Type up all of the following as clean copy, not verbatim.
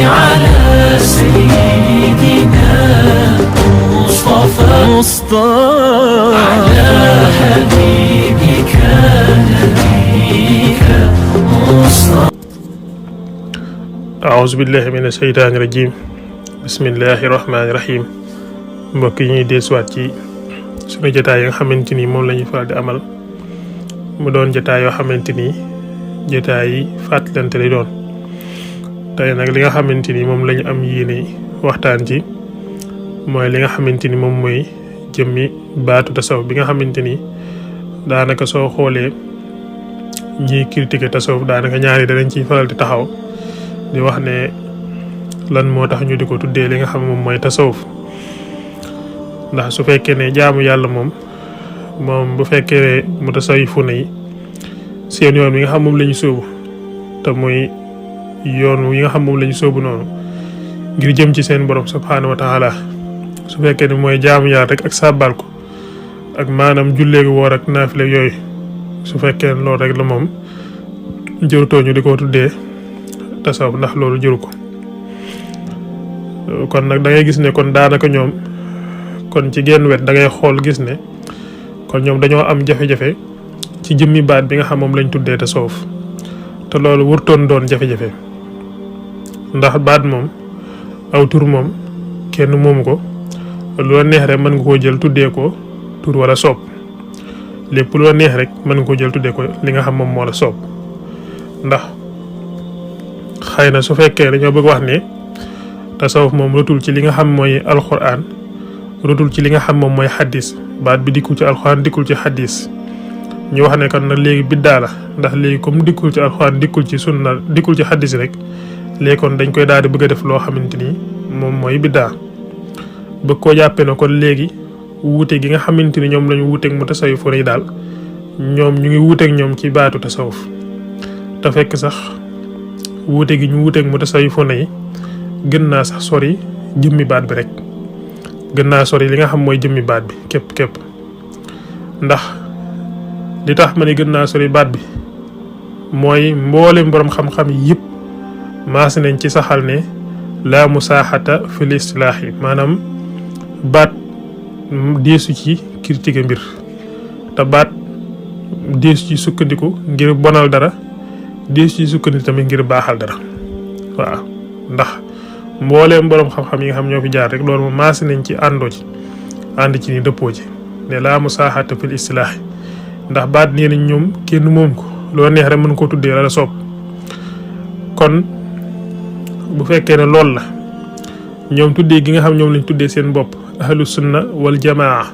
على سيدنا مصطفى على حبيبك نبيك مصطفى. أعوذ بالله من الشيطان الرجيم. بسم الله الرحمن الرحيم. mbokk yi ñuy deesuwaat ci sunu jotaay yi nga xamante ni moom la ñuy faral di amal mu doon jotaay yoo xamante ni jotaay yi fàttalante lay doon. tey nag li nga xamante ni moom la ñu am yéene waxtaan ci mooy li nga xamante ni moom mooy jëmmi baatu tasawuf bi nga xamante ni daanaka soo xoolee ñiy critiquer tasawuf daanaka ñaari danañ ciy faral di taxaw di wax ne lan moo tax ñu di ko tuddee li nga xam moom mooy tasawuf. ndax su fekkee ne jaamu yàlla moom bu fekkee mu tasawufuna yi seen yoon wi nga xam moom la ñu sóobu te muy yoon wi nga xam moom la ñu sóobu noonu ngir jëm ci seen borom subhaanahu wa taala su fekkee ne mooy jaamu yàlla rek ak sàbbal ko ak maanaam julleegi woor ak naafile yooyu su fekkee ne loolu rek la moom jërutoo ñu di ko tuddee tasawuf ndax loolu jëru ko. kon nag da ngay gis ne kon daanaka ñoom kon ci genn wet da ngay xool gis ne kon ñoom dañoo am jafe-jafe ci jëmmi baat bi nga xam moom lañ tuddee tasawuf te loolu wurtoon doon jafe-jafe ndax baat moom aw tur moom kenn moomu ko lu la neex rek mën nga koo jël tuddee ko tur wala soob lépp lu la neex rek mën nga koo jël tuddee ko li nga xam moom moo la soob ndax xëy na su fekkee dañoo bëgg wax ne tasawuf moom rotul ci li nga xam mooy alquran rotul ci li nga xam moom mooy xaddis baat bi dikkul ci alxuraan dikkul ci xaddis ñu wax ne kan nag léegi biddaa la ndax léegi comme dikkul ci alxuraan dikkul ci sunna dikkul ci xaddis rek léegi kon dañ koy daal di bëgg a def loo xamante ni moom mooy biddaa bëgg koo jàppee na kon léegi wuute gi nga xamante ni ñoom la ñu wuuteeg mu tasawufoon yi daal ñoom ñu ngi wuuteeg ñoom ci baatu tasawuf te fekk sax wuute gi ñu wuuteeg mu tasawufoon yi gën naa sax sori jëmmi baat bi rek. gën naa sori li nga xam mooy jëmmi baat bi képp ndax li tax ma ne gën naa sori baat bi mooy mboolem borom xam-xam yëpp maas nañ ci saxal ne laa musaaxata fil istilaax yi maanaam baat deesu ci critiquer mbir te baat deesu ci sukkandiku ngir bonal dara deesu ci sukkandiku tamit ngir baaxal dara waaw ndax mbooleem borom xam-xam yi nga xam ñoo fi jaar rek loolu moom maasi nañ ci ànd ci ni dëppoo ci ne laa musaaxata fil istilaax ndax baat nee nañ ñoom kenn moom ko loo neex rek mën koo tuddee la soob kon bu fekkee ne loolu la ñoom tuddee gi nga xam ñoom lañ tuddee seen bopp ahlu sunna wal jamaa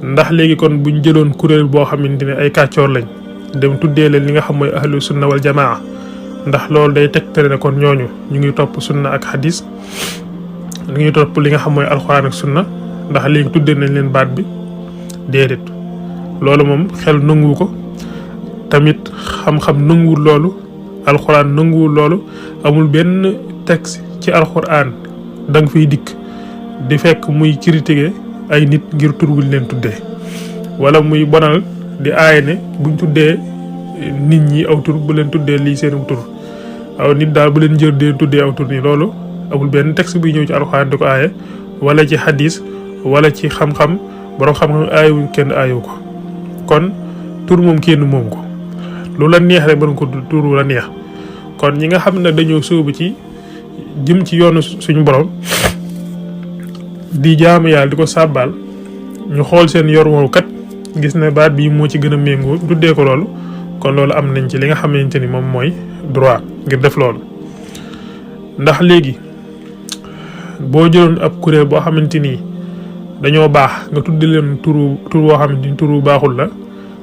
ndax léegi kon buñ jëloon kuréel boo xamante ne ay kàccoor lañ dem tuddee leen li nga xam mooy ahlu sunna wal jamaa ndax loolu day tegtale ne kon ñooñu ñu ngi topp sunna ak xadis ñu ngi topp li nga xam mooy alxuraan ak sunna ndax léegi tuddee nañ leen baat bi déedéet loolu moom xel nanguwu ko tamit xam-xam nanguwul loolu alxuraan nanguwul loolu amul benn texte ci alxuraan da nga fiy dikk di fekk muy critiquer ay nit ngir tur wuñ leen tuddee wala muy bonal di aaye ne buñ tuddee nit ñi aw tur bu leen tuddee lii seen tur aw nit daal bu leen jër dee tuddee aw tur nii loolu amul benn texte buy ñëw ci alxuraan di ko aaye wala ci xadis wala ci xam-xam borom xam-xam aayewuñ kenn aayewu ko kon tur moom kenn moom ko lu la neex rek mën ko tur la neex kon ñi nga xam ne dañoo sóobu ci jëm ci yoonu suñu borom di jaamu yàlla di ko sàbbaal ñu xool seen yor woowu kat gis ne baat bii moo ci gën a méngoo tuddee ko loolu kon loolu am nañ ci li nga xamante ni moom mooy droit ngir def loolu ndax léegi boo jëloon ab kuréel boo xamante ni dañoo baax nga tuddi leen tur boo xamante ni turu baaxul la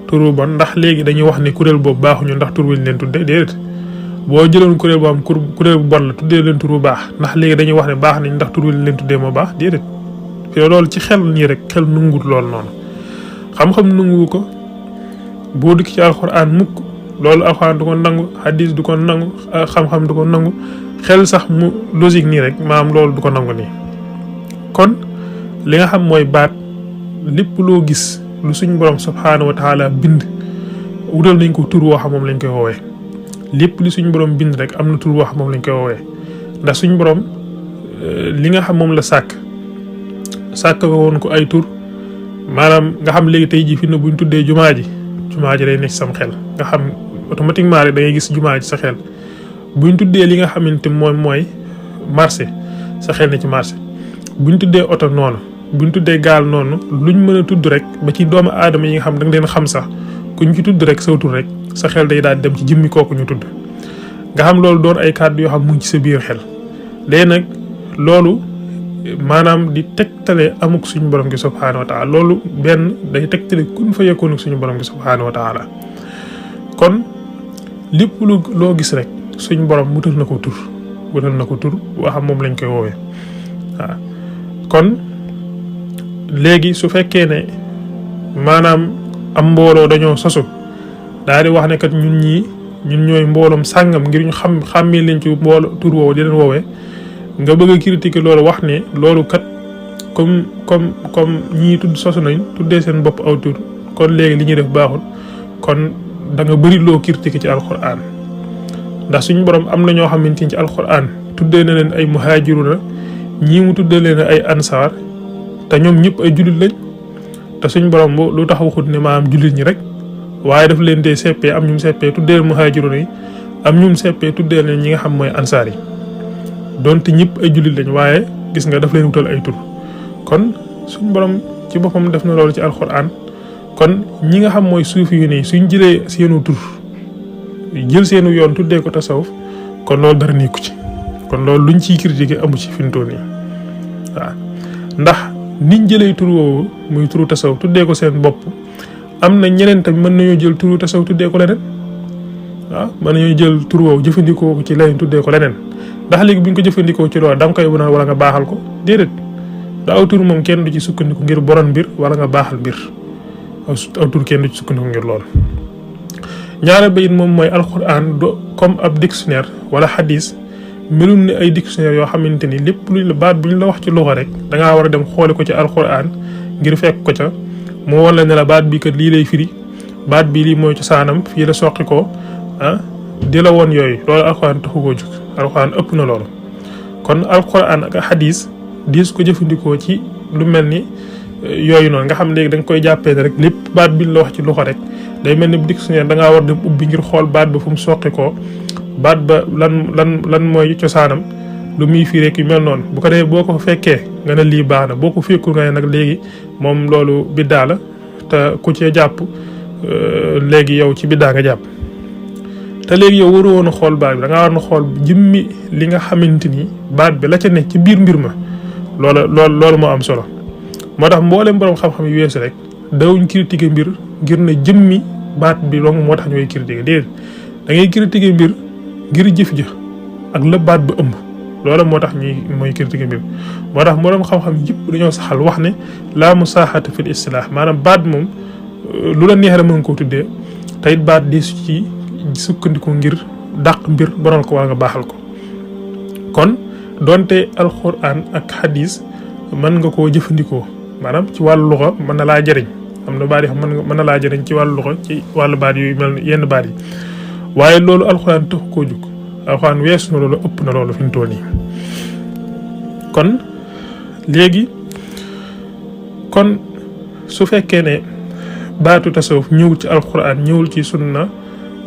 turu bon ndax léegi dañuy wax ni kuréel boobu baaxuñu ndax tur wuñ leen tudde déedéet boo jëloon kuréel boo xam kuréel bu bon la tuddee leen tur bu baax ndax léegi dañuy wax ne baax nañ ndax tur wuñ leen tuddee moo baax déedéet fi loolu ci xel nii rek xel nanguwut loolu noonu xam-xam nanguwu ko boo dikk ci alxuraan mukk loolu alxuraan du ko nangu hadis du ko nangu xam-xam du ko nangu xel sax mu logique nii rek maam loolu du ko nangu nii kon li nga xam mooy baat lépp loo gis lu suñ borom subhaanahu wa taala bind wutal nañ ko tur woo xam moom lañ koy woowee lépp li suñ borom bind rek am na tur woo xam moom lañ koy woowee ndax suñu borom li nga xam moom la sàkk woon ko ay tur maanaam nga xam léegi tey jii fi ne buñ tuddee jumaa ji day nekk sam xel nga xam automatiquement rek da ngay gis jumaa ji sa xel buñ tuddee li nga xamante mooy marché sa xel ne ci marché buñ tuddee oto noonu buñ tuddee gaal noonu luñ mën a tudd rek ba ci doomu aadama yi nga xam da nga leen xam sax kuñ ci tudd rek saw tur rek sa xel day daal dem ci jëmmi kooku ñu tudd nga xam loolu doon ay kàddu yoo xam mu ngi ci sa biir xel léegi nag loolu maanaam di tegtale amuk suñu borom gi subhaanahu wa taala loolu benn day tegtale kun fa yekkoon ak suñu borom gi subhaanahu wa taala kon lépp loo gis rek suñu borom wutal na ko tur waxam moom lañ koy woowee waaw kon léegi su fekkee ne maanaam am mbooloo dañoo sosu daal di wax ne kat ñun ñooy mbooloom sàngam ngir ñu xàmmee leen ci mboolo tur woowu di leen woowee nga bëgg a critiquer loolu wax ne loolu kat comme ñii tudd sosu nañ tuddee seen bopp aw tur kon léegi li ñuy def baaxul kon da nga bëri loo critiquer ci alquran ndax suñu borom am na ñoo xamante ni ci alquran tuddee na leen ay muhajiruna ñii mu tuddee leen ay ansaar te ñoom ñëpp ay jullit lañ te suñu borom lu tax waxut ne maanaam jullit ñi rek waaye daf leen dee seppee am ñum seppee tuddee leen muhajiruna yi am ñum seppee tuddee leen ñi nga xam mooy ansaar yi donte ñëpp ay jullit lañ waaye gis nga daf leen wutal ay tur kon suñu borom ci boppam def na loolu ci alquran kon ñi nga xam mooy suufi yu ne suñ jëlee seenu tur jël seenu yoon tuddee ko tasawuf kon loolu dara nekku ci kon loolu luñ ciy critiquer amu ci fintoon yi waaw ndax niñ jëlee tur woowu muy turu tasawuf tuddee ko seen bopp am na ñeneen tamit mën nañoo jël turu tasawuf tuddee ko leneen waaw mën nañoo jël tur woowu jëfandikoo ko ci leneen tuddee ko leneen ndax léegi buñ ko jëfandikoo ci loolu da nga koy wënal wala nga baaxal ko déedéet da aw tur moom kenn du ci sukkandiku ngir boron mbir wala nga baaxal mbir aw tur kenn du ci sukkandiku ngir loolu ñaareel ba it moom mooy alquran do comme ab dictionnaire wala xadis melul ne ay dictionnaire yoo xamante ni lépp luñ la baat bu ñu la wax ci loxo rek da ngaa war a dem xooli ko ci alquran ngir fekk ko ca moo wan la ne la baat bi kat lii lay firi baat bi lii mooy cosaanam fii la soqi ko di la woon yooyu loolu alquran taxu koo jóg alquran ëpp na loolu kon alquran ak xadis diis ko jëfandikoo ci lu mel ni yooyu noonu nga xam léegi da nga koy jàppee ne rek lépp baat bi la wax ci loxo rek day mel ni bu dictionnaire da ngaa war dem ubbi ngir xool baat ba fu mu soqi ko baat ba lan mooy cosaanam lu muy fii rek yu mel noonu bu ko defee boo ko fekkee nga ne lii baax na boo ko fekkul nga ne nag léegi moom loolu biddaa la te ku cee jàpp léegi yow ci biddaa nga jàpp te léegi yow waru woon a xool baat bi da ngaa war na xool jëmmi li nga xamante ni baat bi la ca nekk ci biir mbir ma loolu moo am solo moo tax mboolem borom xam-xam yu weesu rek dawuñ critiquer mbir ngir ne jëmmi baat bi dong moo tax ñooy critiquer déedéet da ngay critiquer mbir ngir jëf ja ak la baat ba ëmb loola moo tax mooy critiquer mbir moo tax borom xam-xam yëpp dañoo saxal wax ne laa musaaxata fil istilaah maanaam baat moom lu la neex rek mën koo tuddee te it baat di ci sukkandiku ngir dàq mbir bonal ko wala nga baaxal ko kon donte alquran ak hadis mën nga koo jëfandikoo maanaam ci wàllu luxa mën na laa jëriñ am na baat yi xam mën na laa jëriñ ci wàllu luxa ci wàllu baat yu mel yenn baat yi waaye loolu alquran taxu koo jug alquran weesu na loolu ëpp na loolu fi mu toll nii kon léegi kon su fekkee ne baatu tasawuf ñëwul ci alquran ñëwul ci sunna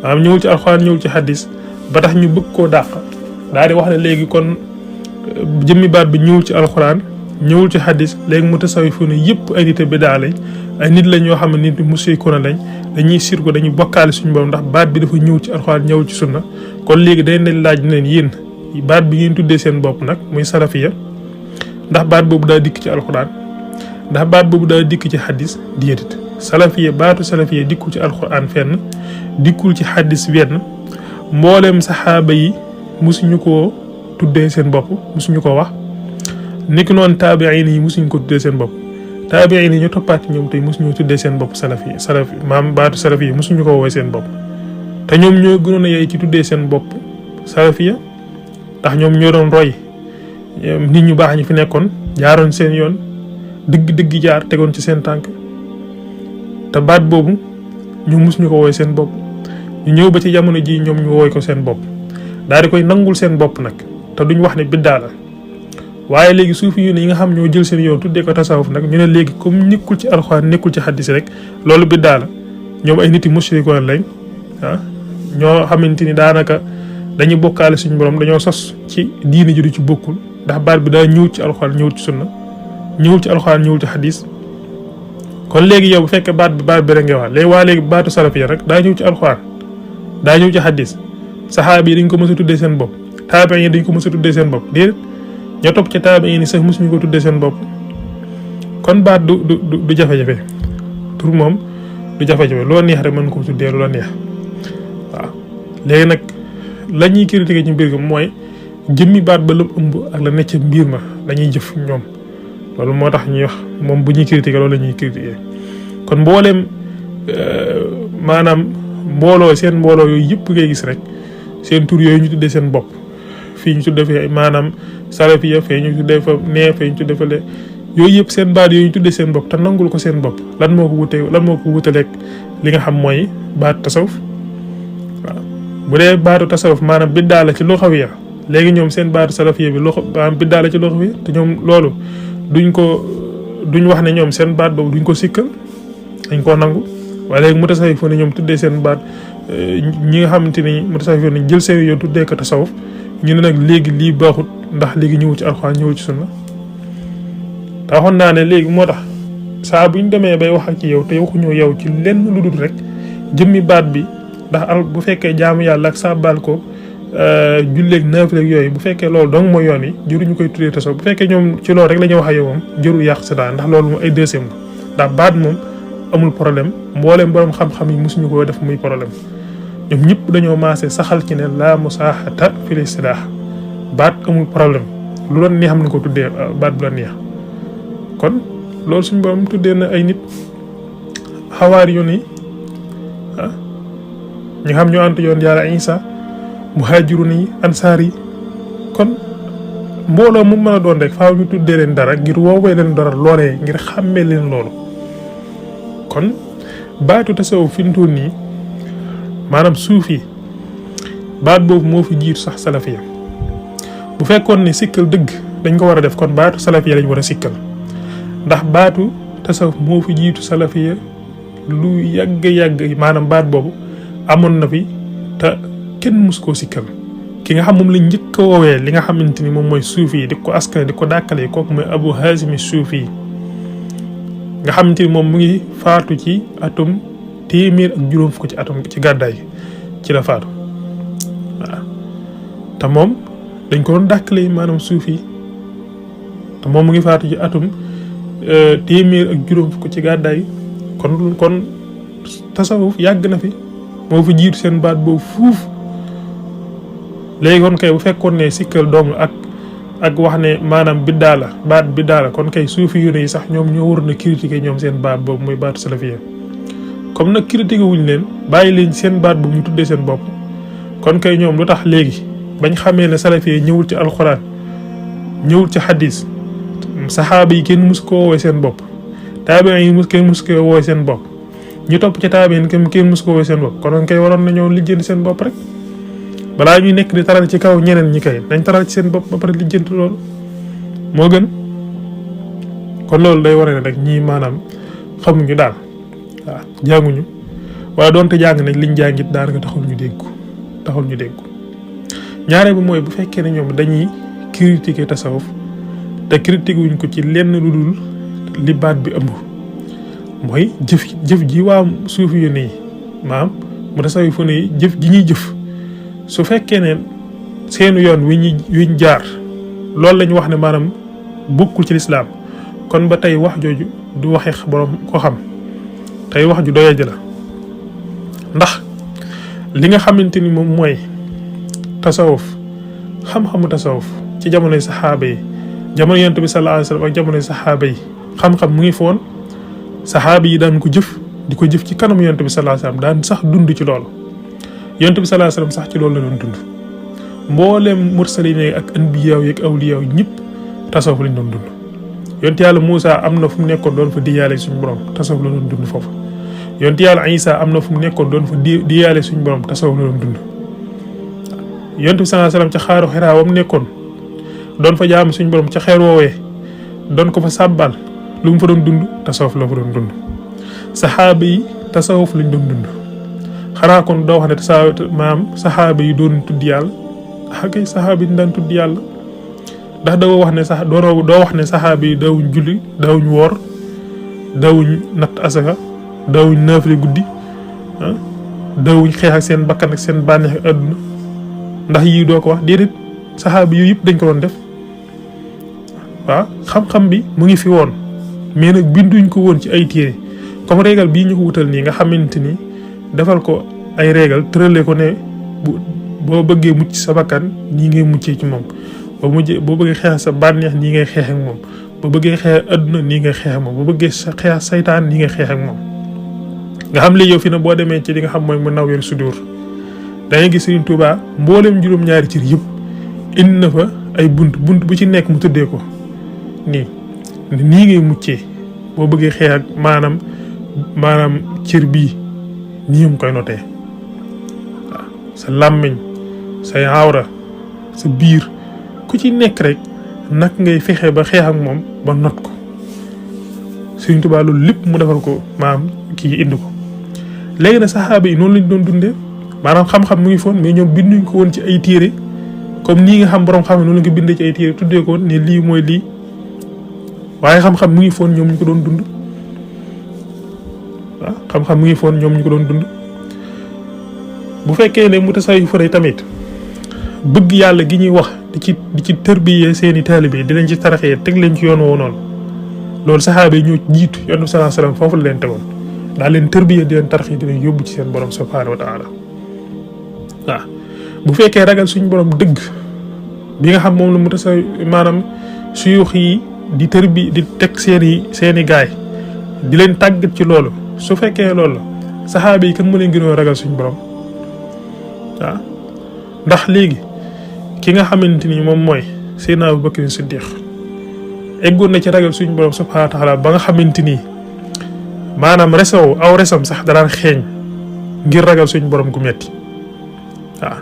maanaam ñëwul ci alquran ñëwul ci hadis ba tax ñu bëgg koo dàq daal di wax ne léegi kon jëmmi baat bi ñëwul ci alquran ñëwul ci hadis léegi mu tasawifu ne yëpp ay nit bidaa lañ ay nit lañ yoo xam ne nit mushrikuuna lañ dañuy sirko dañuy bokkaale suñu borom ndax baat bi dafa ñëw ci alxuraan ñëwul ci sunna kon léegi dañ leen laaj ne leen yéen baat bi ngeen tuddee seen bopp nag muy salafiya ndax baat boobu daa dikk ci alxuraan ndax baat boobu daa dikk ci hadis déedéet salafiya baatu salafiya dikkul ci alxuraan fenn dikkul ci hadis wenn mbooleem saxaaba yi musuñu koo tuddee seen bopp musuñu ko wax niki noonu taabiin yi musuñu ko tuddee seen bopp taabiin yi ñu toppaat ñoom tey musuñu tuddee seen bopp salafi maam baatu salafi yi musuñu ko woowee seen bopp te ñoom ñoo gënoon a yey ci tuddee seen bopp salafiya ndax ñoom ñoo doon roy nit ñu baax ñi fi nekkoon jaaroon seen yoon dëgg jaar tegoon ci seen tànk te baat boobu ñu musuñu ko woowee seen bopp ñu ñëw ba ci jamono ji ñoom ñu wooy ko seen bopp daal di koy nangul seen bopp nag te duñ wax ne biddaa la waaye léegi suufi yu ne yi nga xam ñoo jël seen yoon tuddee ko tasawuf nag ñu ne léegi comme nekkul ci alxuraan nekkul ci xaddis rek loolu biddaa la ñoom ay nit yi mushrikoon lañ ñoo xamante ni daanaka dañuy bokkaale suñu borom dañoo sos ci diini ji du ci bokkul ndax baat bi daa ñëw ci alxuraan ñëwul ci sunna ñëwul ci alxuraan ñëwul ci xaddis kon léegi yow bu fekkee baat bi rek nga wax léegi waa léegi baatu salafiya rek daa ñëw ci alxuraan daa ñëw ci xaddis saxaaba yi dañ ko mës a tuddee seen bopp taabiin yi dañ ko mës a tuddee seen bopp déedéet ñoo topp ci taabiin yi sax mësuñu ko tuddee seen bopp kon baat du jafe-jafe tur moom du jafe-jafe loo neex rek mën ko tuddee lu la neex waaw léegi nag la ñuy critiquer ci mbir mi mooy jëmmi baat ba la ëmb ak la necc mbir ma dañuy jëf ñoom loolu moo tax ñuy wax moom bu ñuy critiquer loolu la ñuy critiquer kon mbooleem maanaam seen mbooloo yooyu yëpp ngay gis rek seen tur yooyu ñu tuddee seen bopp fii ñu tuddee fi maanaam salafiya fee ñu tuddee fa fee ñu tuddee fa le yooyu yëpp seen baat yooyu ñu tuddee seen bopp te nangul ko seen bopp lan moo ko wutaleeg li nga xam mooy baat tasawuf waaw bu dee baatu tasawuf maanaam biddaa la ci luxawiya léegi ñoom seen baatu salafiya bi maanaam biddaa la ci luxawiya te ñoom loolu duñ wax ne ñoom seen baat boobu duñ ko sikkal dañ koo nangu waaye léegi mutasawwif ne ñoom tuddee seen baat ñi nga xamante ni mutasawwif ne jël seen yoon tuddee ko tasawuf ñu ne nag léegi lii baaxut ndax léegi ñëwul ci alxuraan ñëwul ci sunna te waxoon naa ne léegi moo tax saa buñ demee bay wax ak ci yow te waxuñoo yow ci lenn lu dul rek jëmmi baat bi ndax bu fekkee jaamu yàlla ak sàbbaal ko julleeg naafileeg yooyu bu fekkee loolu dong mooy yoon yi jëruñu koy tuddee tasawuf bu fekkee ñoom ci loolu rek la ñuy wax ak yow moom jëru yàq si daal ndax loolu moom ay deuxième la ndax baat moom amul problème mbooleem borom xam-xam yi mosuñu ko def muy problème ñoom ñëpp dañoo maase saxal ci ne la musaaxata fil istilaah baat amul problème lu doon neex xam na ko tuddee baat bu la neex kon loolu suñu borom tuddee na ay nit xawaari yoon yi ñi xam ñoo ant yoon yàlla Isa muhaajirun yi ansaar yi kon mbooloo mu mën a doon rek faaw ñu tuddee leen dara ngir woowee leen dara loolee ngir xàmmee leen loolu kon baatu tasawuf fi mu toll nii maanaam suufi baat boobu moo fi jiitu sax salafiya bu fekkoon ne sikkal dëgg dañ ko war a def kon baatu salafiya lañ war a sikkal ndax baatu tasawuf moo fi jiitu salafiya lu yàgg maanaam baat boobu amoon na fi te kenn mus koo sikkal ki nga xam moom lañ njëkk a woowee li nga xamante ni moom mooy suufi yi di ko askan di ko dàkkalee kooku mooy Abu Hazim suufi yi nga xamante ni moom mu ngi faatu ci atum 1juróom ci atum ci gàddaay ci la faatu waaw te moom dañ ko doon dàkkalee maanaam suufi te moom mu ngi faatu ci atum 1juróom ci gàddaay kon tasawuf yàgg na fi moo fi jiitu seen baat boobu fuuf léegi kon kay bu fekkoon ne sikkal dong ak wax ne maanaam biddaa la baat biddaa la kon kay suufi yu ne yi sax ñoom ñoo war na critiquer ñoom seen baat boobu muy baatu salafiya comme nag critiquer wuñ leen bàyyi leen seen baat boobu ñu tuddee seen bopp kon kay ñoom lu tax léegi bañ xamee ne salafiya ñëwul ci alxuraan ñëwul ci xadis saxaaba yi kenn mus ko woowee seen bopp taabiin yi kenn mus ko woowee seen bopp ñu topp ci taabiin kenn mus ko woowee seen bopp kon kay waroon nañoo lijjanti seen bopp rek balaa ñuy nekk di taral ci kaw ñeneen ñi kay dañ taral ci seen bopp ba pare lijjanti loolu moo gën kon loolu day waree ne rek ñii maanaam xamuñu daal waaw jànguñu waaye doonte jàng nañ liñ jàngit daanaka taxul ñu dégg ñaareel bi mooy bu fekkee ne ñoom dañuy critiquer tasawuf te critiquer wuñ ko ci lenn lu dul li baat bi ëmb mooy jëf ji waa suufi yu ne maam mu tasawuf fu ne jëf ji ñuy jëf su fekkee ne seenu yoon wiñ jaar loolu lañ wax ne maanaam bokkul ci lislaam kon ba tey wax jooju du waxee borom ko xam tey wax ju doyadi la ndax li nga xamante ni moom mooy tasawuf xam-xamu tasawuf ci jamonoy saxaaba yi jamono yonent bi sallallahu alayhi wasallam ak jamonoy saxaaba yi xam-xam mu ngi foon saxaaba yi daan ko jëf di ko jëf ci kanam yonent bi sallallahu alayhi wasallam daan sax dund ci loolu yonent bi sallallahu alayhi wasallam sax ci loolu la doon dund mbooleem mursaliin ak anbiyaaw yeeg awliyaaw ñëpp tasawuf lañ doon dund yonent yàlla Muusa am na fu mu nekkoon doon fa diyaale suñu borom tasawuf la doon dund foofu yonent yàlla Isa am na fu mu nekkoon doon fa diyaale suñu borom tasawuf la doon dund yonent bi sallallahu alayhi wasallam ca xaaru Xiraa wam nekkoon doon fa jaam suñu borom ca xeer woowee doon ko fa sàbbal lu mu fa doon dund tasawuf la fa doon dund saxaaba yi tasawuf lañ doon dund xanaa kon doo wax ne saxaaba yi doon tudd yàlla kay saxaaba yi daan tudd yàlla ndax doo wax ne doo wax ne saxaaba yi daawuñ julli daawuñ woor daawuñ natt asaka daawuñ naafile guddi daawuñ xeex ak seen bakkan ak seen bànneex ak àdduna ndax yii doo ko wax déedéet saxaaba yooyu yëpp dañ ko doon def waaw xam-xam bi mu ngi fi woon mais nag binduñ ko woon ci ay téere comme régal bii ñu ko wutal nii nga xamante ni defal ko ay régal tërale ko ne boo bëggee mucc sa bakkan nii ngay muccee ci moom boo bëggee xeex sa bànneex nii ngay xeex ak moom boo bëggee xeex àdduna nii ngay xeex ak moom boo bëggee xeex saytaan nii ngay xeex ak moom nga xam léegi yow fi ne boo demee ci li nga xam mooy mu nawwir sudur da ngay gis Serigne Touba mboolem juróom-ñaari cër yëpp indi na fa ay bunt bu ci nekk mu tuddee ko nii ngay muccee boo bëggee xeex ak maanaam cër bii nii mu koy notee waaw sa làmmiñ say awra sa biir ku ci nekk rek nag ngay fexe ba xeex ak moom ba not ko Serigne Touba loolu lépp mu defal ko kii indi ko léegi nag saxaaba yi noonu lañ doon dundee maanaam xam-xam mu ngi foon mais ñoom binduñ ko woon ci ay téere comme nii nga xam borom xam ne noonu la ko bindee ci ay téere tuddee ko woon ne lii mooy lii waaye xam-xam mu ngi foon ñoom ñu ko doon dund waaw xam-xam mu ngi foon ñoom ñu ko doon dund bu fekkee ne mutasawwif yi tamit bëgg yàlla gi ñuy wax di ci tërbiyee seeni taalibe di leen ci taraxee teg leen ci yoon woowu noonu loolu saxaaba yi ñoo jiitu Yonent bi sallallahu alayhi wasallam foofu la leen tegoon daa leen tërbiyee di leen taraxee di leen yóbbu ci seen borom subhaanahu wa taala waaw bu fekkee ragal suñu borom dëgg bi nga xam moom la mutasawwif suyux yi di di teg seeni gaay di leen tàggat ci loolu su fekkee loolu la saxaaba yi kan mu leen gënoon ragal suñu borom waaw ndax léegi ki nga xamante ni moom mooy Seydina Abu Bakr Siddiq eggoon na ci ragal suñu borom subhaanahu wa taala ba nga xamante ni maanaam resam sax daraan xeeñ ngir ragal suñu borom gu metti waaw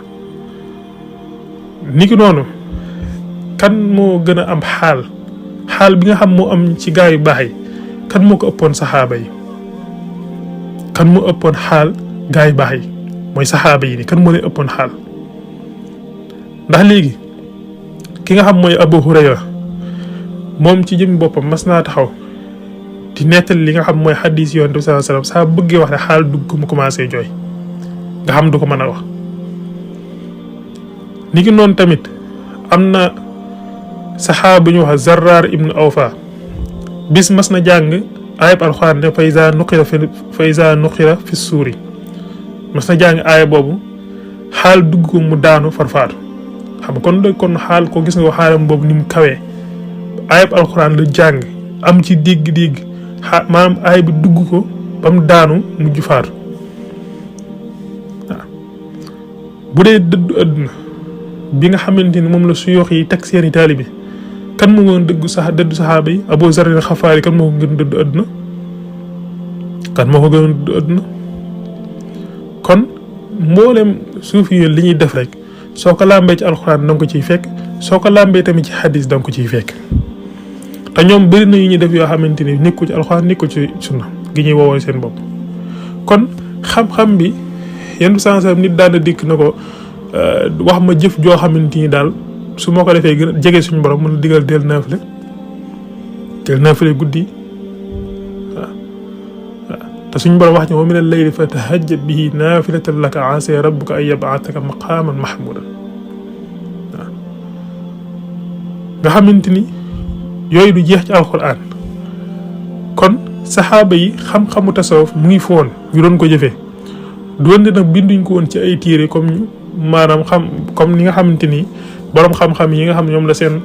niki noonu kan moo gën a am xaal bi nga xam moo am ci gaa yu baax yi kan moo ko ëppoon saxaaba yi kan moo ëppoon xaal gaa yu baax yi mooy saxaaba yi ni kan moo leen ëppoon xaal ndax léegi ki nga xam mooy Abu Hurayra moom ci jëm boppam mas naa taxaw di nettali li nga xam mooy xadis Yonent bi sallallahu alayhi wasallam saa bëggee wax ne xaal dugg mu commencé jooy nga xam du ko mën a wax ni ki noonu tamit am na saxaaba bu ñu wax Zarrar ibnu Awfa bis mas na jàng ayab alxuraan ne fa iza nuqira fi suuri mas na jàng aaya boobu xaal dugg ko mu daanu farfaatu xam nga kon xaal ko gis nga ko xaalam boobu ni mu kawee ayab alxuraan la jàng am ci dégg-dégg maanaam aaya bi dugg ko ba mu daanu mujj faatu waaw bu dee dëddu àdduna bi nga xamante ni moom la suyoox yi teg seeni taalibe kan moo gën dëddu saxaaba yi Abu Zarr al-Xafaari kan moo ko gën dëddu àdduna kon mboolem suufi yi li ñuy def rek soo ko làmbee ci alxuraan da nga ko ciy fekk soo ko làmbee tamit ci xadis da nga ko ciy fekk te ñoom bëri na yu ñuy def yoo xamante ni nekkul ci alxuraan nekkul ci sunna gi ñuy woowoo seen bopp kon xam-xam bi yenn sens nit daan na dikk na ko wax ma jëf joo xamante ni daal su ma ko defee gën a jege suñu borom mën na digal del naafile guddi waaw te suñu borom wax ci wa minal layli fa tahajjad bihi naafilatan laka asaa rabbuka an yab'athaka maqaaman mahmuudan waaw nga xamante ni yooyu du jeex ci alxuraan kon saxaaba yi xam-xamu tasawuf mu ngi foon ñu doon ko jëfee doon nag binduñ ko woon ci ay téere comme ni nga xamante ni borom xam-xam yi nga xam ñoom la seen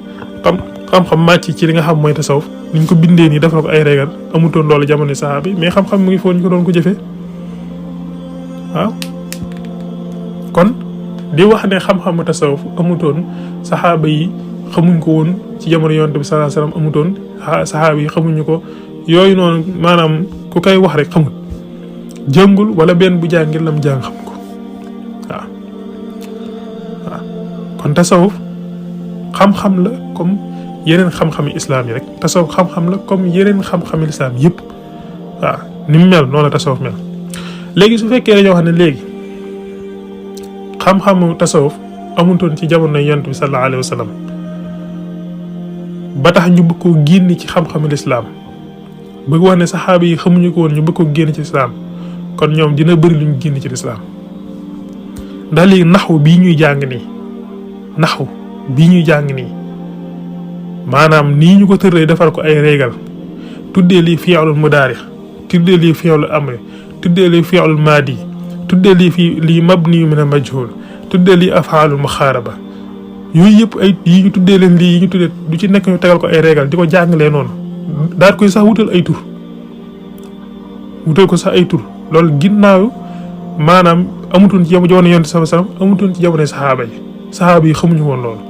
xam-xam màcc ci li nga xam mooy tasawuf niñ ko bindee nii def na ko ay régal amutoon loolu jamono saxaaba yi mais xam-xam mu ngi foon ñu ko doon ko jëfee waaw kon di wax ne xam-xamu tasawuf amutoon saxaaba yi xamuñ ko woon ci jamono Yonent bi sallallahu alayhi wasallam amutoon saxaaba yi xamuñu ko yooyu noonu maanaam ku koy wax rek xamul jëngul wala benn bu jàngil lam jàng xam ko waaw kon tasawuf xam-xam la comme yeneen xam-xami islam yi rek tasawuf xam-xam la comme yeneen xam-xami islam yëpp waaw ni mu mel noonu la tasawuf mel. léegi su fekkee dañoo wax ne léegi xam-xamu tasawuf amutoon ci jamono yonent bi sallallahu alayhi wa sallam ba tax ñu bëgg koo génn ci xam-xamu lislaam bëgg wax ne saxaaba yi xamuñu ko woon ñu bëgg koo génn ci lislaam kon ñoom dina bëri lu ñu génn ci lislaam ndax léegi naxwu bii ñuy jàng nii naxwu bii ñuy jàng nii maanaam nii ñu ko tërlee defar ko ay régal tuddee lii fi'lul mudaari tuddee lii fi'lul amri tuddee lii fi'lul maadi tuddee lii mabni min al majhul tuddee lii af'aalul muxaaraba yooyu yëpp ay yi ñu tuddee leen lii yi ñu tuddee du ci nekk ñu tegal ko ay régal di ko jàngalee noonu daal koy sax wutal ay tur wutal ko sax ay tur loolu ginnaaw maanaam amutoon ci jamono yonent sallallahu alayhi wasallam amutoon ci jamono saxaaba yi xamuñu woon loolu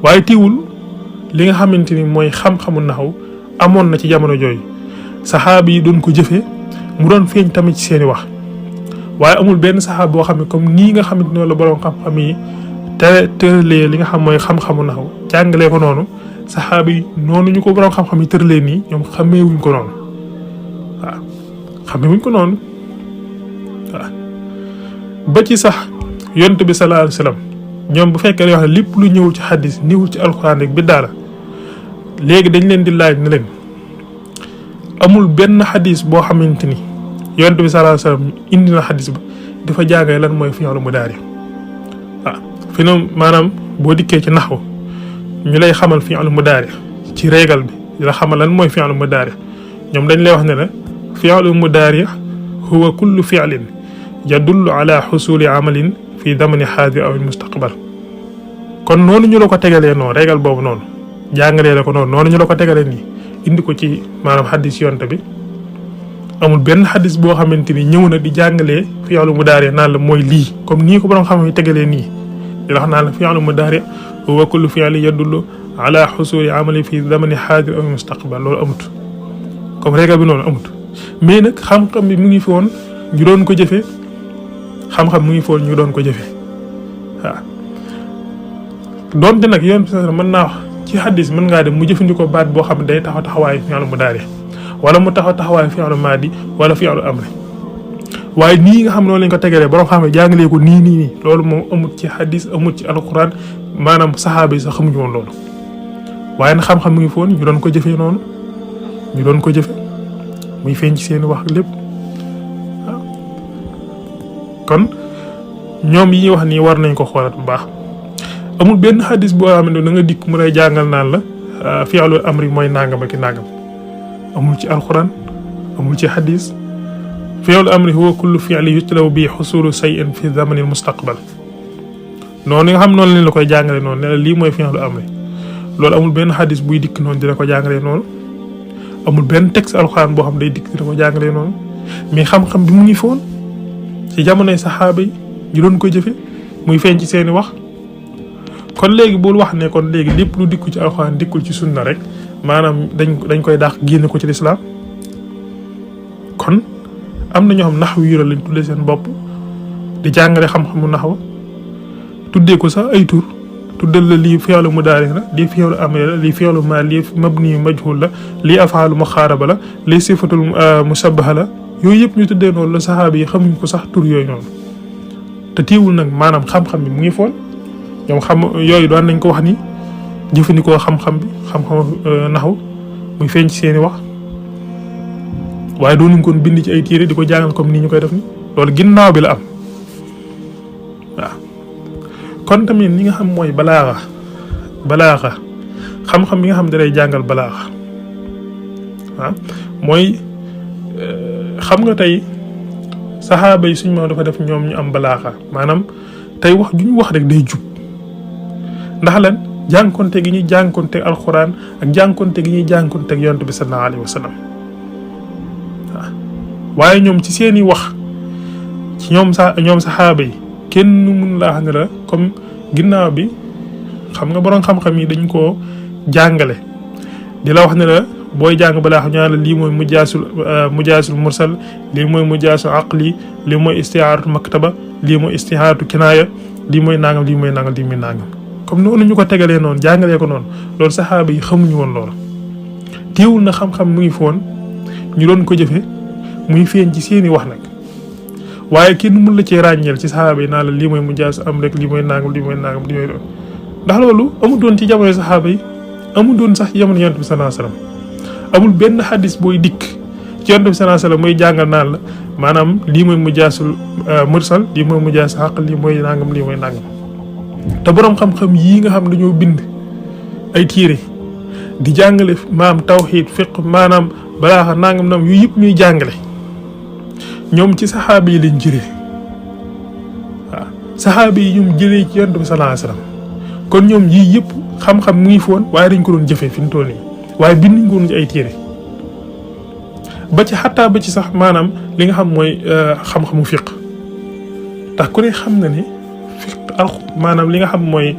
waaye teewul li nga xamante ni mooy xam-xamu naxaw amoon na ci jamono jooju saxaaba yi doon ko jëfee mu doon feeñ tamit ci seeni wax waaye amul benn saxaaba boo xam ne comme nii nga xamante noonu la borom xam-xam yi tëralee li nga xam mooy xam-xamu naxaw jàngalee ko noonu saxaaba yi noonu ñu ko borom xam-xam yi tëralee nii ñoom xameewuñ ko noonu waaw xameewuñ ko noonu waaw ba ci sax yonent bi sallallahu alayhi wasallam ñoom bu fekkee wax ne lépp lu ñëwul ci xaddis ñëwul ci alxuraan rek biddaa la léegi dañ leen di laaj ne leen amul benn xaddis boo xamante ni yonent bi sallallahu alayhi wasallam indi na xaddis ba dafa jàngale lan mooy fi'lu mudaari waaw fi noonu maanaam boo dikkee ci naxwu ñu lay xamal fi'lu mudaari ci régal bi di la xamal lan mooy fi'lu mudaari ñoom dañ lay wax ne la fi'lu mudaari huwa kullu fi'lin yadullu ala xusuli amalin fi damani xaadir aw mustaqbal kon noonu ñu la ko tegalee noonu régal boobu noonu jàngalee la ko noonu ñu la ko tegalee nii indi ko ci maanaam xaddis yonte bi amul benn xaddis boo xamante ni ñëw na di jàngalee fi'lu mudaari naan la mooy lii comme nii ko borom xam yi tegalee nii di la wax naan la fi'lu mudaari huwa kullu fi'lin yadullu ala xusuli amalin fi damani xaadir aw mustaqbal loolu amut comme régal bi noonu amut mais nag xam-xam bi mu ngi fi woon ñu doon ko jëfee xam-xam mu ngi fool ñu doon ko jëfee waaw doonte nag yoon bi mën naa wax ci xaddis mën ngaa dem mu jëfandikoo baat boo xam ne day taxaw taxawaayu fi'lu mudaari wala mu taxaw taxawaayu fi'lu maadi wala fi'lu amri waaye nii nga xam noonu lañ ko tegalee borom xam ne jàngalee ko nii loolu moom amut ci xaddis amut ci alquran maanaam saxaaba yi sax xamuñu woon loolu waaye nag xam-xam mu ngi foon ñu doon ko jëfee noonu ñu doon ko jëfe muy feeñ ci seen wax lépp waaw kon ñoom yi ñuy wax nii war nañ ko xoolaat bu baax amul benn xadis boo xam ne da nga dikk mu lay jàngal naan la fi'lul amri mooy nangam ak nangam amul ci alquran amul ci xadis fi'lul amri huwa kullu fi'lin yutlabu bi xusulu shay'in fi zamanil mustaqbal noonu nga xam noonu leen la koy jàngale noonu ne la lii mooy fi'lul amri loolu amul benn xadis buy dikk noonu dina ko jàngalee noonu amul benn texte alxuraan boo xam day dikk dina ko jàngalee noonu mais xam-xam bi mu ngi foon ci jamonoy saxaaba yi ñu doon ko jëfe muy feeñ ci seeni wax kon léegi bul wax ne kon léegi lépp lu dikku ci alxuraan dikkul ci sunna rek maanaam dañ koy dàq génne ko ci lislaam kon am na ñoo xam naxwu yu lañ tuddee seen bopp di jàngale xam-xamu naxwa tuddee ko sax ay tur tuddal la lii fi'lu mudaari la lii fi'lu amri la lii fi'lu maadi lii mabni majhul la lii af'aalu muxaaraba la lii sifatul mushabbaha la yooyu yëpp ñu tuddee noonu la saxaaba yi xamuñ ko sax tur yooyu noonu te teewul nag maanaam xam-xam bi mu ngi foon ñoom xam yooyu doon nañ ko wax ni jëfandikoo xam-xam bi xam-xam naxu muy feeñ ci seeni wax waaye doonuñ koon bind ci ay téere di ko jàngal comme nii ñu koy def ni loolu ginnaaw bi la am waaw kon tamit li nga xam mooy balaaxa xam-xam bi nga xam ne day jàngal balaaxa waaw mooy xam nga tey saxaaba yi suñ moom dafa def ñoom ñu am balaaxa maanaam tey wax ju ñu wax rek day jub ndax lan jànkonte gi ñuy jànkonte alxuraan ak jànkonte gi ñuy jànkonte ak yonent bi sallallahu alayhi wa sallam waaw waaye ñoom ci seeni wax ci ñoom saxaaba yi kenn mun laa xam ne la comme ginnaaw bi xam nga borom xam-xam yi dañ koo jàngale di la wax ne la booy jàng balaa xam ñaa la lii mooy mujaasul mursal lii mooy mujaasul aqli lii mooy istihaaratu maktaba lii mooy istihaaratu kinaaya lii mooy nangam lii mooy nangam lii mooy nangam comme noonu ñu ko tegalee noonu jàngalee ko noonu loolu saxaaba yi xamuñu woon loolu teewul na xam-xam mu ngi fi woon ñu doon ko jëfe muy feeñ ci seeni wax nag waaye kenn mun la cee ràññeel ci saxaaba yi naa la lii mooy mujaas am rek lii mooy nangam lii mooy nangam lii mooy doon ndax loolu amul doon ci jamono saxaaba yi amul doon sax ci jamono yonent bi sallallahu alayhi wasallam amul benn xadis booy dikk ci yonent bi sallallahu alayhi wasallam mooy jàngal naan la maanaam lii mooy mujaasul mursal lii mooy mujaas xaq lii mooy nangam lii mooy nangam te boroom xam-xam yii nga xam dañoo bind ay téere di jàngale maam tawxiid fiq maanaam balaaxa nangam nam yu yëpp ñuy jàngale ñoom ci saxaaba yi lañ jëlee waaw saxaaba yi ñoom jëlee ci yonent bi sallallahu alayhi wasallam kon ñoom yii yëpp xam-xam mu ngi foon waaye dañ ko doon jëfee fi mu toll nii waaye binduñ ko woon ci ay téere ba ci xattaa ba ci sax maanaam li nga xam mooy xam-xamu fiq ndax ku ne xam na ne fiq maanaam li nga xam mooy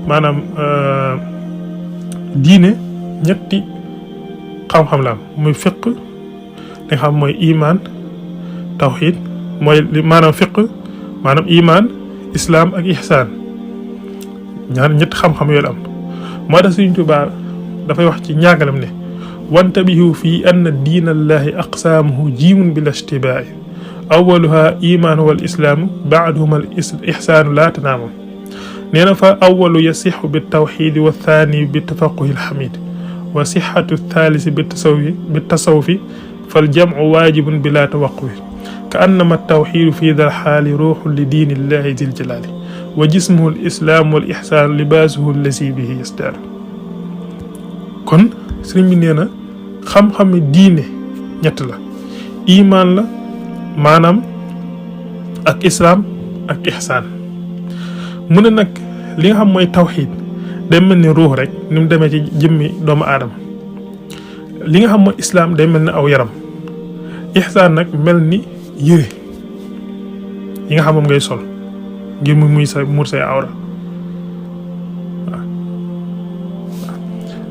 maanaam diine ñetti xam-xam la am muy fiq li nga xam mooy iman tawxiid mooy maanaam fiq maanaam iman islam ak ihsaan ñaar ñetti xam-xam yooyu la am moo tax Sëriñ Tuubaa dafay wax ci ñàngalam ne wantabihu fi anna diina allahi aqsaamuhu jiimun bila ishtibaa'i awaluha imaanu wal islaamu baaduhuma al ihsaanu laa tanaamu nee na fa awalu yasixu bi tawxiidi wa thaani bi tafaquhi alxamid wa sixatu thalisi bi tasawufi fal jamcu waajibun bila tawaqufi ka annama tawxiidu fi dal xaali ruuxun li diini illahi dil jalaali wa jismuhu al islaam wal ihsaan libaasuhu allasi bihi yasdaar kon sëriñ bi nee na xam-xami diine ñett la imaan la maanaam ak islaam ak ihsaan mu ne nag li nga xam mooy tawxiid day mel ni ruux rek ni mu demee ci jëmmi doomu aadama li nga xam mooy islaam day mel ni aw yaram ihsaan nag mel ni yëre yi nga xam moom ngay sol ngir muy sa muur say awra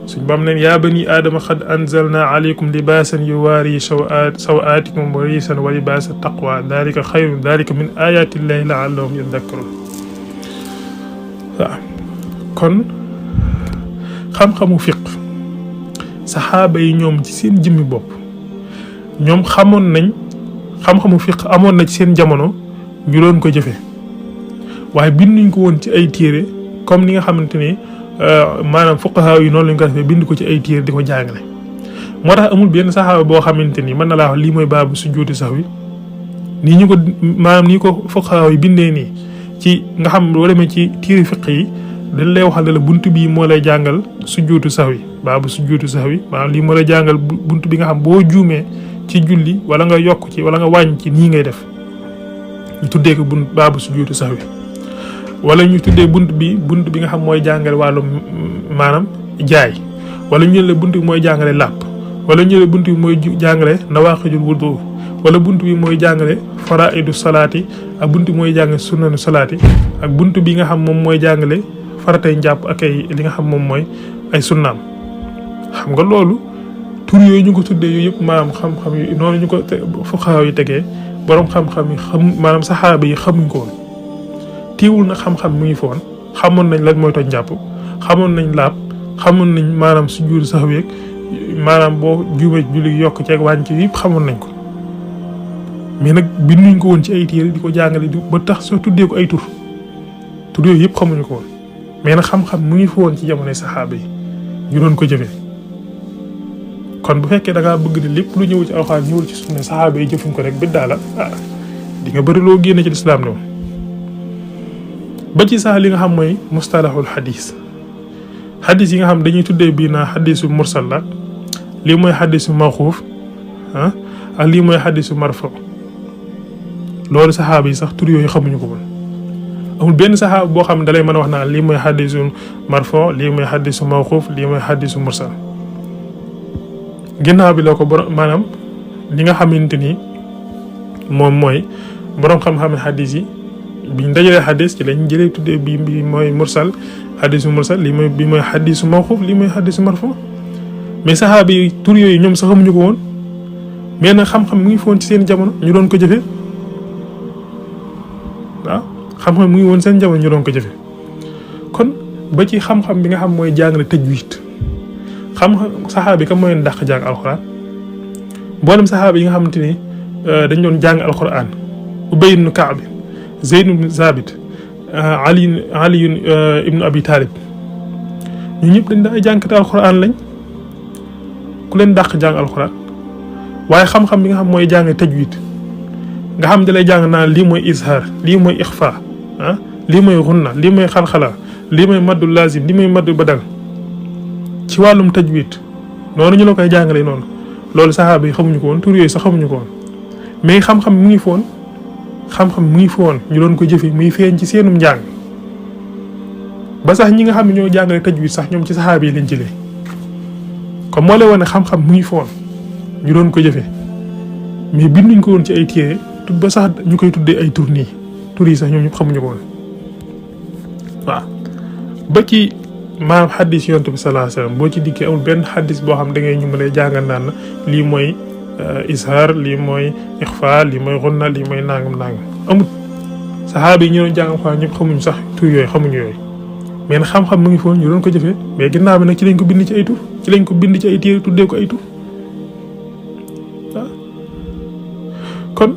suñ bam neen yaa bani aadama xad anzalna alaykum libaasan yuwaari sawaatikum wa riisan wa libaasa taqwa dalika xayrun dalika min ayatillahi laallahum yadakkarun waaw kon xam-xamu fiq saxaaba yi ñoom ci seen jëmmi bopp ñoom xamoon nañ xam-xamu fiq amoon na ci seen jamono ñu doon ko jëfe waaye binduñ ko woon ci ay téere comme ni nga xamante ni maanaam fuqaha yi noonu lañ ko defee bind ko ci ay téere di ko jàngale moo tax amul benn saxaaba boo xamante ni mën na laa wax lii mooy baabu sujjóoti sahwi nii ñu ko maanaam nii ko fuqaha yi bindee nii ci nga xam boo demee ci téere fiq yi dañ lay waxal la bunt bii moo lay jàngal sujjóotu sahwi baabu sujjóotu sahwi maanaam lii moo lay jàngal bunt bi nga xam boo juumee ci julli wala nga yokk ci wala nga wàññ ci nii ngay def ñu tuddee ko bunt baabu sujjóotu sahwi wala ñu tuddee bunt bi nga xam mooy jàngale wàllu maanaam jaay wala ñu ne bunt bi mooy jàngale làpp wala ñu ne bunt bi mooy jàngale nawaaqidul wudu wala bunt bi mooy jàngale faraidu salaati ak bunt bi mooy jàngale sunnanu salaati ak bunt bi nga xam moom mooy jàngale faratay njàpp ak ay li nga xam moom mooy ay sunnaam xam nga loolu tur yooyu ñu ko tuddee yooyu yëpp maanaam xam-xam yi noonu ñu ko fuqahaa yi tegee boroom xam-xam yi maanaam saxaaba yi xamuñ ko woon tiiwul nag xam-xam mu ngi foon xamoon nañ lan mooy toj njàpp xamoon nañ laab xamoon nañ maanaam sujjóot sax weeg maanaam boo juumee julli yokk ceeg wàññi ci yëpp xamoon nañ ko mais nag binduñ ko woon ci ay téere di ko jàngale di ba tax soo tuddee ko ay tur yooyu yëpp xamuñu ko woon mais nag xam-xam mu ngi fi woon ci jamonoy saxaaba yi ñu doon ko jëfee kon bu fekkee da ngaa bëgg ne lépp lu ñëw ci alxuraan ñëwul ci sunna saxaaba yi jëfuñ ko rek biddaa la di nga bëri loo génne ci lislaam ñoom ba ci sax li nga xam mooy mustalahul xadis xadis yi nga xam dañuy tuddee bii naa xadisu mursal la lii mooy xadisu mawxuuf ak lii mooy xadisu marfu loolu saxaaba yi sax tur yooyu xamuñu ko woon amul benn saxaaba boo xam ne dalay mën a wax naan lii mooy xadisu marfu lii mooy xadisu mawxuuf lii mooy xadisu mursal ginnaaw bi la ko borom maanaam li nga xamante ni moom mooy borom xam-xam xadis yi biñ dajalee xadis ci lañ jëlee tuddee bi mooy mursal xadisu mursal lii mooy bi mooy xadisu mawxuuf lii mooy xadisu marfu mais saxaaba yi tur yooyu ñoom sax xamuñu ko woon mais nag xam-xam mu ngi foon ci seen jamono ñu doon ko jëfee waaw xam-xam mu ngi woon seen jamono ñu doon ko jëfee kon ba ci xam-xam bi nga xam mooy jàngale tajwid xam-xam saxaaba yi ka mooy dàq jàng alxuraan mboolem saxaaba yi nga xamante ni dañ doon jàng alxuraan Ubay ibnu Kaab Zeyd ibnu Zaabit Ali ibnu Abi Taalib ñu ñëpp dañ ay jàngkati alxuraan lañ ku leen dàq jàng alxuraan waaye xam-xam bi nga xam mooy jàng tajwid nga xam da lay jàng naan lii mooy izhaar lii mooy ixfa lii mooy gunna lii mooy xalxala lii mooy maddul lazim lii mooy maddul badal ci wàllum tajwid noonu ñu la koy jàngalee noonu loolu saxaaba yi xamuñu ko woon tur yooyu sax xamuñu ko woon mais xam-xam mu ngi foon xam-xam mu ngi foon ñu doon ko jëfe muy feeñ ci seenum njàng ba sax ñi nga xam ne ñoo jàngale tajwid sax ñoom ci saxaaba yi lañ jëlee comme moo lay wane xam-xam mu ngi foon ñu doon ko jëfe mais binduñ ko woon ci ay téere ba sax ñu koy tuddee ay tur nii tur yi sax ñoom ñëpp xamuñu ko woon waaw ba ci maanaam xaddis yonent bi sallallahu alayhi wasallam boo ci dikkee amul benn xaddis boo xam da ngay ñu mën a jàngal naan na lii mooy izhar lii mooy ixfa lii mooy gunna lii mooy nangam amut saxaaba yi ñu doon jàngal xaar ñëpp xamuñu sax tur yooyu xamuñu yooyu mais xam-xam mu ngi foon ñu doon ko jëfee mais ginnaaw bi nag ci lañ ko bind ci ay tur ci lañ ko bind ci ay téere tuddee ko ay tur waaw kon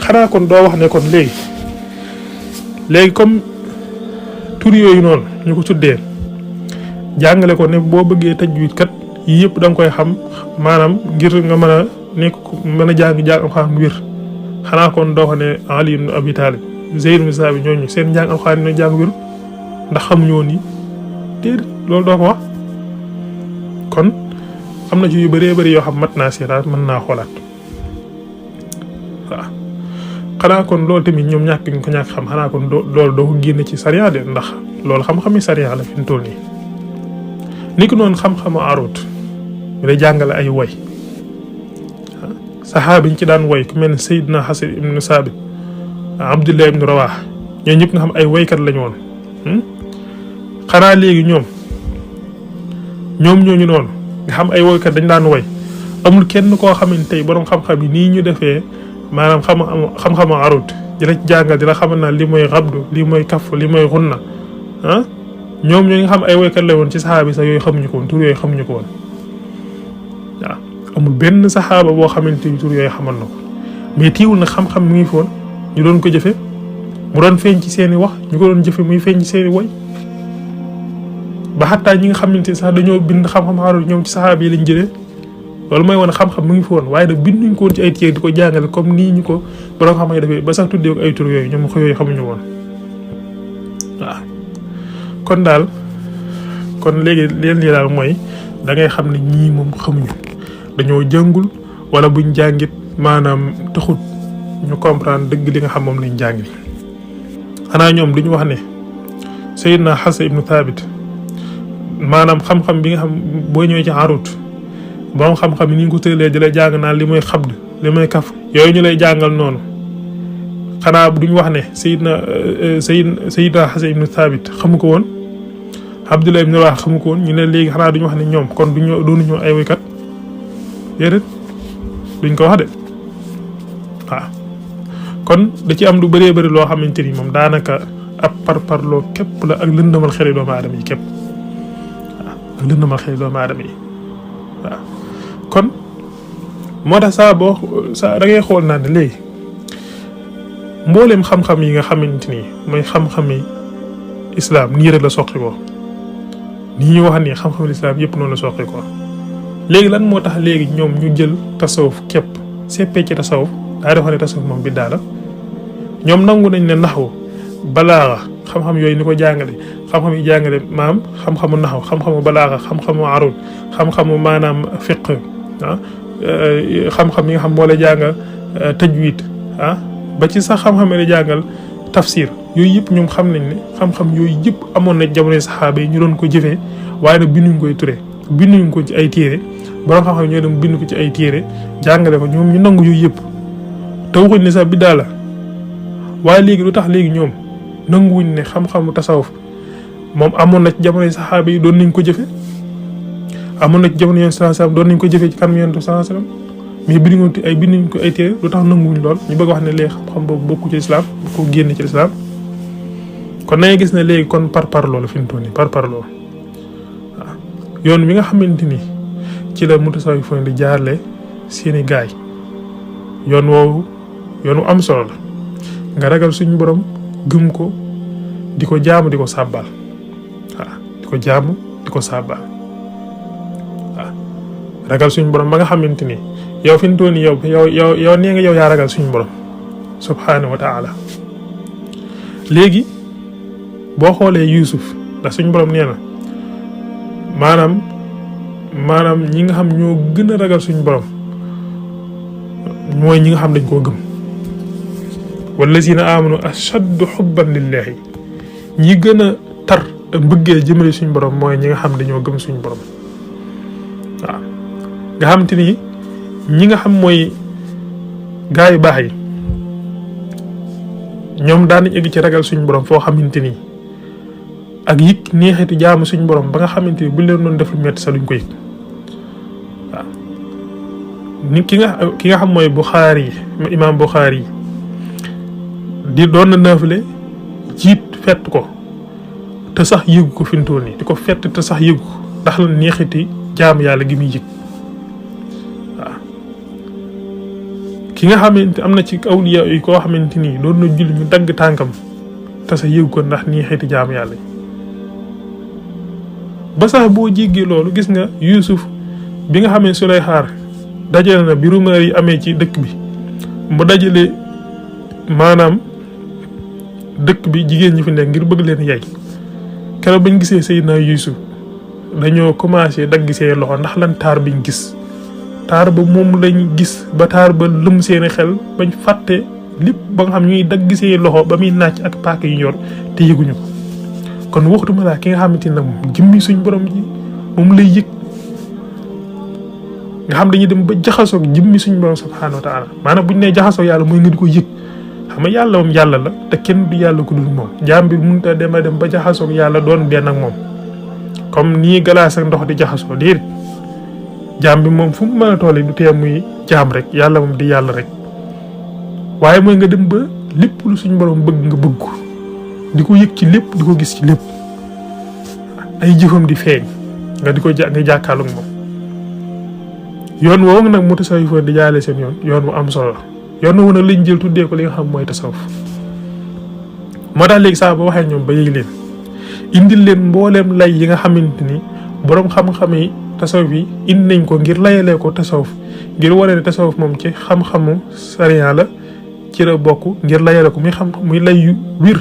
xanaa kon doo wax ne kon léegi comme tur yooyu noonu ñu ko tuddee jàngale ko ne boo bëggee tajwid kat yii yëpp da nga koy xam maanaam ngir nga mën a nekk mën a jàng alxuraan wér xanaa kon doo wax ne Ali ibn Abi Talib Zayd ibn Sabit ñooñu seen jàng alxuraan ne jàng wér ndax xamuñu woon yi déedéet loolu doo ko wax kon am na ci yu bëree bëri yoo xam mat naa seetaat mën naa xoolaat waaw xanaa kon loolu tamit ñoom ñàkk ñu ko ñàkk xam xanaa kon loolu doo ko génne ci sariya de ndax loolu xam-xami sariya la fi mu toll nii ni ko noonu xam-xamu arut mu lay jàngale ay woy saxaaba yi ñu ci daan woy ku mel ne Seydina Hasan ibnu Saabit Abdullah ibnu Rawah ñoo ñëpp nga xam ay woykat lañu woon xanaa léegi ñoom ñooñu noonu nga xam ay woykat dañ daan woy amul kenn koo xamante tey borom xam-xam yi nii ñu defee maanaam xam-xamu arut di la jàngal di la xamal naa li mooy xabdu li mooy kaf li mooy xunna ñoom ñoo nga xam ay woykat la woon ci saxaaba yi sax yooyu xamuñu ko woon tur yooyu xamuñu ko woon waaw amul benn saxaaba boo xamante ni tur yooyu xamal na ko mais tiiwul nag xam-xam mu ngi foon ñu doon ko jëfe mu doon feeñ ci seeni wax ñu ko doon jëfe muy feeñ ci seeni woy ba xattaa ñi nga xamante sax dañoo bind xam-xam arut ñoom ci saxaaba yi lañ jëlee loolu mooy wane xam-xam mu ngi fi woon waaye nag binduñ ko woon ci ay téere di ko jàngale comme nii ñu ko borom xam ay defee ba sax tuddee ko ay tur yooyu ñoom yooyu xamuñu woon waaw kon daal kon léegi leen lii daal mooy da ngay xam ne ñii moom xamuñu dañoo jàngul wala buñ jàngit maanaam taxut ñu comprendre dëgg li nga xam moom lañ jàng ni xanaa ñoom duñu wax ne Seydina Hasan ibnu Thabit maanaam xam-xam bi nga xam boo ñëwee ci arut borom xam-xam yi ni ñu ko tëralee di la jàng naan li mooy xabd li mooy kaf yooyu ñu lay jàngal noonu xanaa duñ wax ne Seydina Hasan ibnu Thabit xamu ko woon Abdullah ibn Rawah xamu ko woon ñu ne léegi xanaa duñu wax ne ñoom kon doonuñu ay woykat déedéet duñ ko wax de waaw kon da ci am lu bëree bëri loo xamante ni moom daanaka ab parparloo képp la ak lëndamal xeli doomu aadama yi képp waaw ak lëndamal xeli doomu aadama yi waaw kon moo tax saa da ngay xool naa ne léegi mbooleem xam-xam yi nga xamante ni mooy xam-xami islam nii rek la soqi ko nii ñu wax nii xam-xami islam yëpp noonu la soqi ko léegi lan moo tax léegi ñoom ñu jël tasawuf képp seppee ci tasawuf daa defa ne tasawuf moom biddaa la ñoom nangu nañ ne naxwu balaaxa xam-xam yooyu ni ko jàngale xam-xam yi jàngale maam xam-xamu naxw xam-xamu balaaxa xam-xamu arud xam-xamu maanaam fiq xam-xam yi nga xam moo la jàngal tajwid ba ci sax xam-xam yi la jàngal tafsir yooyu yëpp ñoom xam nañ ne xam-xam yooyu yëpp amoon na jamonoy saxaaba yi ñu doon ko jëfee waaye nag binduñ koy ture binduñ ko ci ay téere borom xam-xam ñoo dem bind ko ci ay téere jàngale ko ñoom ñu nangu yooyu yëpp te waxuñ ne sax biddaa la waaye léegi lu tax léegi ñoom nanguwuñ ne xam-xamu tasawuf moom amoon na ci jamonoy saxaaba yi doon nañ ko jëfe amoon na ci jamono yoon sallallahu alayhi wasallam doon nañ ko jëfee ci kanam yoon sallallahu alayhi wasallam mais binduñ ko ay téere lu tax nanguwuñ lool ñu bëgg wax ne léegi xam-xam boobu bokku ci lislaam ko génne ci lislaam kon na ngay gis ne léegi kon parparloo la fi mu toll nii parparloo waaw yoon wi nga xamante ni ci la mutasawwifoon di jaarle seeni gaay yoon woowu yoonu am solo la nga ragal suñu borom gëm ko di ko jaamu di ko sàbbal waaw di ko jaamu di ko sàbbal waaw ragal suñu borom ba nga xamante ni yow fi mu toll nii yow nee nga yow yaa ragal suñu borom subhaanahu wa taala léegi boo xoolee Yuusuf ndax suñu borom nee na maanaam ñi nga xam ñoo gën a ragal suñu borom mooy ñi nga xam dañ koo gëm wallazina amanu ashaddu xubban lillahi ñi gën a tar mbëggee jëmale suñu borom mooy ñi nga xam dañoo gëm suñu borom waaw nga xam te ni ñi nga xam mooy gaa yu baax yi ñoom daan nañ egg ci ragal suñu borom foo xamante ni ak yëg neexiti jaamu suñu borom ba nga xamante ni bu leen doon def lu metti sa duñ ko yëg waaw nit ki nga xam mooy Buxaari yi imaam Buxaari yi di doon na naafile jiit fett ko te sax yëgu ko fi mu toll nii di ko fett te sax yëgu ko ndax la neexiti jaamu yàlla gi muy yëg waaw ki nga xamante am na ci awliya yi koo xamante ni doon na julli ñu dagg tànkam te sax yëgu ko ndax neexiti jaamu yàlla yi ba sax boo jéggee loolu gis nga Yuusuf bi nga xamee Suleyxa dajale na bi rumeur yi amee ci dëkk bi mu dajale maanaam dëkk bi jigéen ñi fi nekk ngir bëgg leen yay keroog bañ gisee Seydina Yuusuf dañoo commencé dagg seen loxo ndax lan taar biñ gis taar ba moom lañ gis ba taar ba lëm seeni xel bañ fàtte lépp ba nga xam ñuy dagg seen loxo ba muy nàcc ak paaka yu yor te yëguñu ko kon waxtuma laa ki nga xamante ne moom jëmmi suñ borom ji moom lay yëg nga xam dañuy dem ba jaxasoog jëmmi suñ borom subhaanahu wa taala maanaam buñ nee jaxasoog yàlla mooy nga di ko yëg xam nga yàlla moom yàlla la te kenn du yàlla ku dul moom jaam bi mënut a dem ba jaxasoog yàlla doon benn ak moom comme nii galaas ak ndox di jaxasoo déedéet jaam bi moom fu mu mën a toll du tee muy jaam rek yàlla moom di yàlla rek waaye mooy nga dem ba lépp lu suñ borom bëgg nga bëgg ko di ko yëg ci lépp di ko gis ci lépp ay jëfam di feeñ nga di ko nga jàkkaarloog moom yoon woowu nag mutasawwifoon di jaale seen yoon mu am solo la yoon woowu nag lañ jël tuddee ko li nga xam mooy tasawuf moo tax léegi saa ba waxee ñoom ba yëg leen indil leen mbooleem lay yi nga xamante ni boroom xam-xam yi tasawuf yi indi nañ ko ngir layalee ko tasawuf ngir wane ne tasawuf moom ci xam-xamu sariya la ci la bokk ngir layale ko muy lay yu wir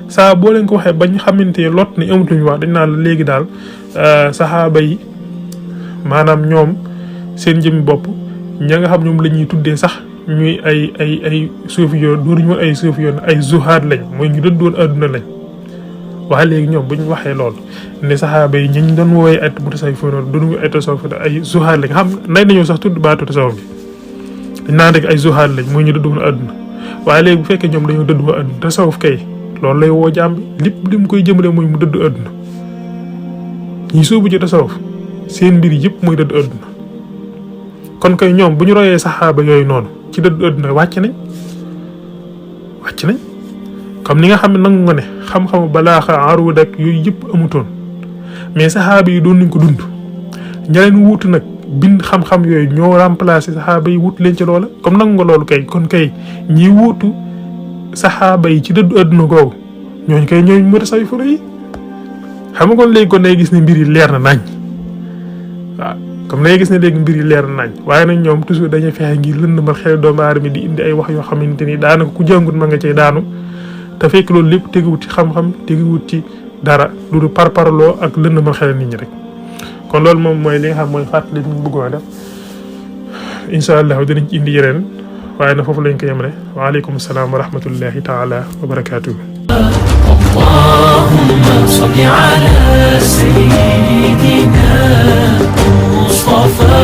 saa boo leen ko waxee bañ xamante ne lot ni amut lu ñu wax dañ naan la léegi daal saxaaba yi maanaam ñoom seen jëmmi bopp ña nga xam ñoom la ñuy tuddee sax ñuy ay suufi yoon dooruñu woon ay suufi yoon ay zuhaad lañ mooy ñu dëddoon adduna lañ waaye léegi ñoom bu ñu waxee loolu ne saxaaba yi ñu doon woowee ay mutasawwifoon noonu doon ay tasawuf ay zuhaad lañ xam nay nañoo sax tudd baatu tasawuf bi dañ naan rek ay zuhaad lañ mooy ñu dëddoon adduna waaye léegi bu fekkee ñoom dañoo dëddoo adduna tasawuf kay loolu lay woo jaam bi lépp li mu koy jëmale mooy mu dëddu adduna ñi sóobu ci tasawuf seen mbir yëpp mooy dëddu adduna kon kay ñoom bu ñu royee saxaaba yooyu noonu ci dëddu adduna wàcc nañ comme ni nga xam ne nangu nga ne xam-xamu balaaxa aruud ak yooyu yëpp amutoon mais saxaaba yi doon nañ ko dund ña leen wuutu nag bind xam-xam yooyu ñoo remplacé saxaaba yi wut leen ci loola comme nangu nga loolu kay kon kay ñi wuutu saxaaba yi ci dëddu adduna googu ñooñu kay ñooñu mutasawwifoon yi xam nga kon léegi kon day gis ne mbir yi leer na nañ waaw comme day gis ne léegi mbir yi leer na nañ waaye nag ñoom toujours dañuy fexe ngir lëndëmal xel doomu aadama di indi ay wax yoo xamante ni daanaka ku jàngut ma nga cay daanu te fekk loolu lépp teguwut ci xam-xam teguwut ci dara lu dul parparloo ak lëndëmal xel nit ñi rek kon loolu moom mooy li nga xam mooy fàttali ñu bëggoon a def incha allah dinañ ci indi yeneen waaye na foofu lañ ko yemale waaleykum salaam wa rahmatullahi taala wa barakaatuhu. اللهم صل على سيدنا مصطفى